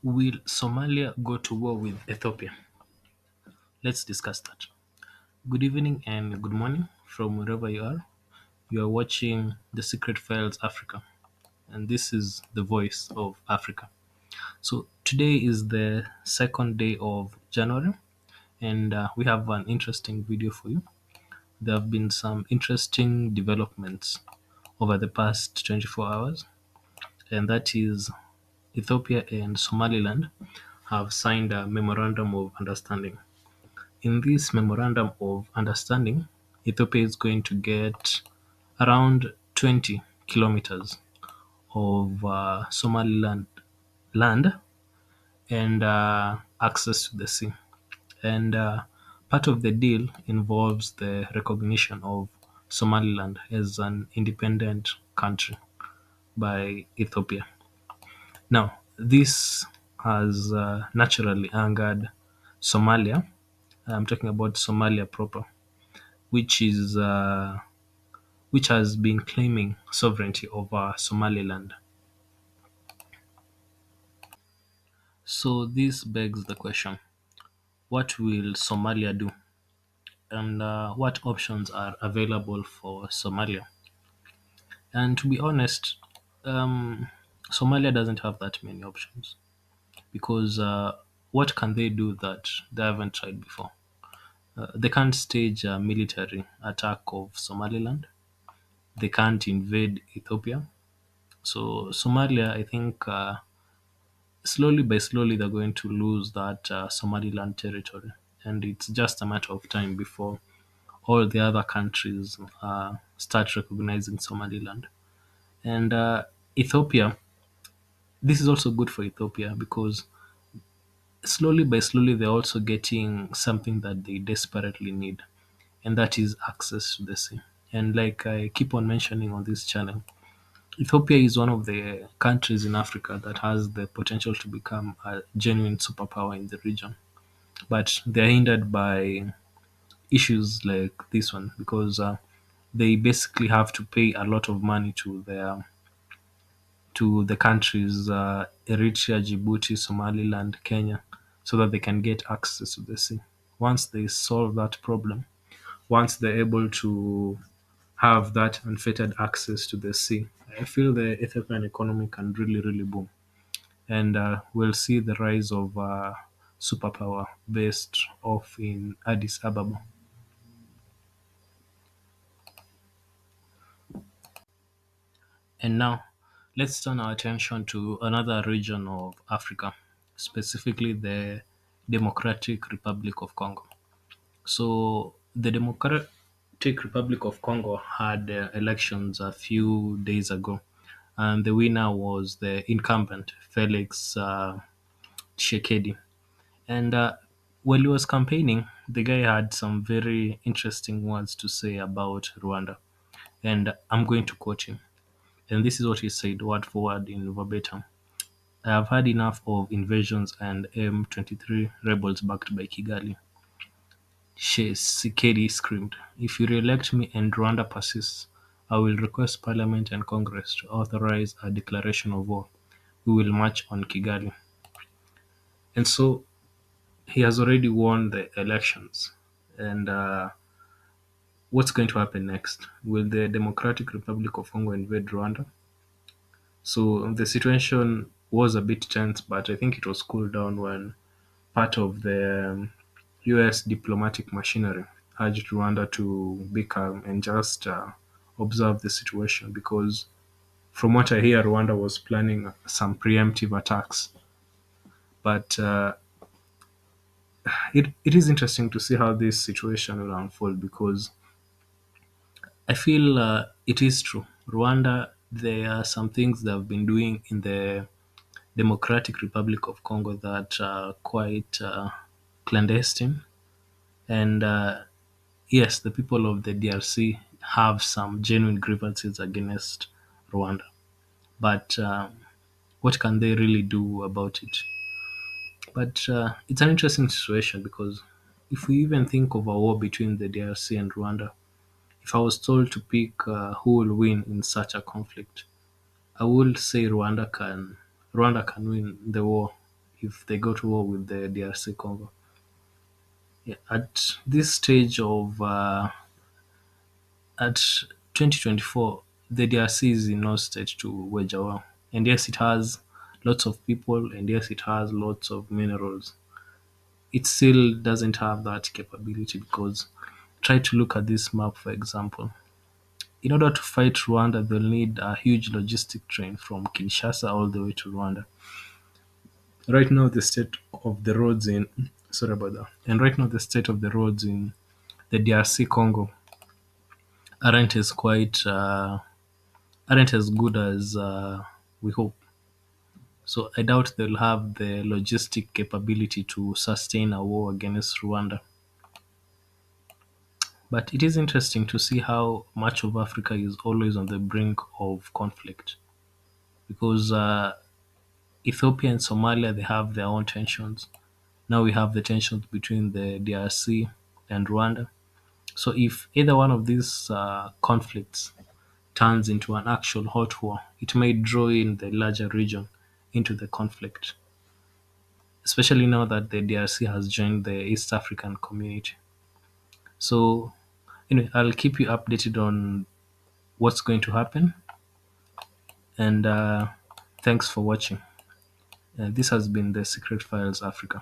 Will Somalia go to war with Ethiopia? Let's discuss that. Good evening and good morning from wherever you are. You are watching The Secret Files Africa, and this is the voice of Africa. So, today is the second day of January, and we have an interesting video for you. There have been some interesting developments over the past 24 hours, and that is Ethiopia and Somaliland have signed a memorandum of understanding. In this memorandum of understanding, Ethiopia is going to get around 20 kilometers of Somaliland land and access to the sea. And part of the deal involves the recognition of Somaliland as an independent country by Ethiopia. Now, this has naturally angered Somalia. I'm talking about Somalia proper, which is which has been claiming sovereignty over Somaliland. So this begs the question: what will Somalia do, and what options are available for Somalia? And to be honest, um, Somalia doesn't have that many options because what can they do that they haven't tried before? They can't stage a military attack of Somaliland. They can't invade Ethiopia. So Somalia, I think, slowly by slowly, they're going to lose that Somaliland territory, and it's just a matter of time before all the other countries start recognizing Somaliland. And Ethiopia, this is also good for Ethiopia because slowly by slowly, they're also getting something that they desperately need, and that is access to the sea. And like I keep on mentioning on this channel, Ethiopia is one of the countries in Africa that has the potential to become a genuine superpower in the region. But they're hindered by issues like this one because they basically have to pay a lot of money to the countries Eritrea, Djibouti, Somaliland, Kenya, so that they can get access to the sea. Once they solve that problem, once they're able to have that unfettered access to the sea, I feel the Ethiopian economy can really, really boom. And we'll see the rise of superpower based off in Addis Ababa. And now, let's turn our attention to another region of Africa, specifically the Democratic Republic of Congo. So, the Democratic Republic of Congo had elections a few days ago, and the winner was the incumbent Felix Tshisekedi. And while he was campaigning, the guy had some very interesting words to say about Rwanda. And I'm going to quote him. And this is what he said, word for word in verbatim. I have had enough of invasions and M23 rebels backed by Kigali. Tshisekedi screamed, if you re-elect me and Rwanda persists, I will request Parliament and Congress to authorize a declaration of war. We will march on Kigali. And so he has already won the elections. And what's going to happen next? Will the Democratic Republic of Congo invade Rwanda? So the situation was a bit tense, but I think it was cooled down when part of the US diplomatic machinery urged Rwanda to be calm and just observe the situation because from what I hear, Rwanda was planning some preemptive attacks. But it is interesting to see how this situation will unfold because I feel it is true. Rwanda, there are some things they have been doing in the Democratic Republic of Congo that are quite clandestine. And yes, the people of the DRC have some genuine grievances against Rwanda. But what can they really do about it? But it's an interesting situation because if we even think of a war between the DRC and Rwanda, if I was told to pick who will win in such a conflict, I would say Rwanda can win the war if they go to war with the DRC Congo. Yeah, at this stage of at 2024, the DRC is in no state to wage a war. And yes, it has lots of people, and yes, it has lots of minerals. It still doesn't have that capability because try to look at this map, for example. In order to fight Rwanda, they'll need a huge logistic train from Kinshasa all the way to Rwanda. Right now, the state of the roads in sorry about that. And right now, the state of the roads in the DRC Congo aren't as quite aren't as good as we hope. So I doubt they'll have the logistic capability to sustain a war against Rwanda. But it is interesting to see how much of Africa is always on the brink of conflict because Ethiopia and Somalia they have their own tensions. Now we have the tensions between the DRC and Rwanda. So if either one of these conflicts turns into an actual hot war, it may draw in the larger region into the conflict, especially now that the DRC has joined the East African community. So, I'll keep you updated on what's going to happen. And thanks for watching. This has been the Secret Files Africa.